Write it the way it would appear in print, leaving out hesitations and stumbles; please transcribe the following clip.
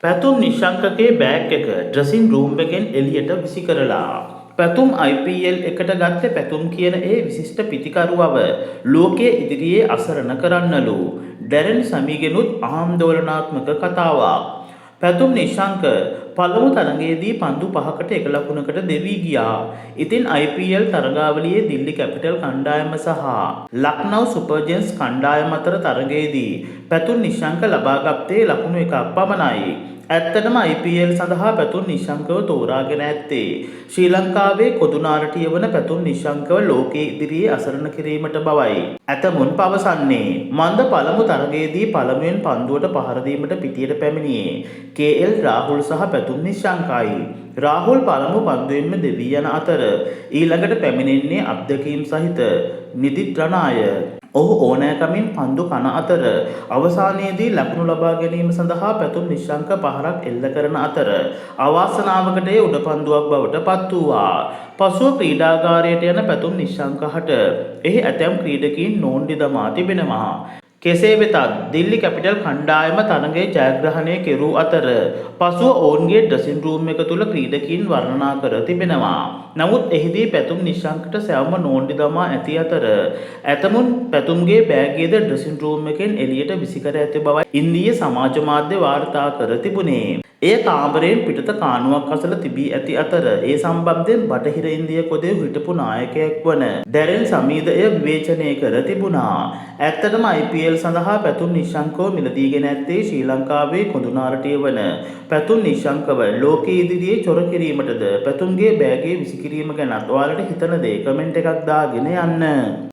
පැතුම් නිශ්ශංකගේ bag එක dressing room එකෙන් එළියට විසි කරලා. පැතුම් IPL එකට ගත්ත පැතුම් කියන ඒ විශිෂ්ට පිතිකරුවව ලෝකයේ ඉදිරියේ අසරණ කරන්නලු. ඩැරන් සමීගෙනුත් ආන්දෝලනාත්මක කතාවක්. පැතුම් නිශ්ශංක පළමු තරගයේදී පන්දු 5කට 1 ලකුණකට දෙවී ගියා. ඉතින් IPL තරගාවලියේ දිල්ලි කැපිටල් කණ්ඩායම සහ ලක්නව් සුපර් ජයන්ට්ස් කණ්ඩායම අතර තරගයේදී පැතුම් නිශ්ශංක ලබා ගත්තේ ලකුණු 1ක් පමණයි. ඇත්තටම IPL සඳහා පැතුම් නිශ්ශංකව තෝරාගෙන ඇත්තේ ශ්‍රී ලංකාවේ කොදුනාරටිය වන පැතුම් නිශ්ශංකව ලෝකයේ ඉදිරියේ අසරණ කිරීමට බවයි. ඇතමුන් පවසන්නේ මන්ද පළමු තරගයේදී පළමුවෙන් පන්දුවට පහර දීමට පිටියට පැමිණියේ KL රාහුල් සහ පැතුම් නිශ්ශංකයි. රාහුල් පළමු පන්දුවෙන්ම දෙවී යන අතර ඊළඟට පැමිණෙන්නේ අත්දැකීම් සහිත නිදිත් රණාය. ඔහු ඕනෑකමින් පන්දු කන අතර අවසානයේදී ලකුණු ලබා ගැනීම සඳහා පැතුම් නිශ්ශංක පහරක් එල්ල කරන අතර අවාසනාවකට එය උඩ පන්දුවක් බවට පත් වූවා. පසුව ක්‍රීඩාගාරයට යන පැතුම් නිශ්ශංකහට එහි ඇතැම් ක්‍රීඩකීන් නෝන්ඩි දමා තිබෙනවා. කෙසේ වෙතත් දිල්ලි කැපිටල් කණ්ඩායම තරගයේ ජයග්‍රහණය කෙරූ අතර පසුව ඔවුන්ගේ ඩ්‍රෙසින් රූම් එක තුළ ක්‍රීඩකීන් වර්ණනා කර තිබෙනවා. නමුත් එහිදී පැතුම් නිශ්ශංකට සැවම නෝන්ඩි දමා ඇති අතර ඇතමුන් පැතුම්ගේ බෑගයද ඩ්‍රෙසින් රූම් එකෙන් එළියට විසිකර ඇති බවයි ඉන්දීය සමාජ මාධ්‍ය වාර්තා කර තිබුණේ. එය කාමරයෙන් පිටත කානුවක් අසල තිබී ඇති අතර ඒ සම්බන්ධයෙන් බටහිර ඉන්දිය කොදේ හිටපු නායකයෙක් වන ඩැරන් සමීද එය විවේචනය කර තිබුණා. ඇත්තටම IPL සඳහා පැතුම් නිශ්ශංකව මිලදීගෙන ඇත්තේ ශ්‍රී ලංකාවේ කොඳුනාරටිය වන පැතුම් නිශ්ශංකව ලෝකයේ ඉදිරියේ චොර කිරීමටද පැතුම්ගේ බෑගේ විසිකිරීම ගැනත් ඔයාලට හිතන දේ කමෙන්ට් එකක් දාගෙන යන්න.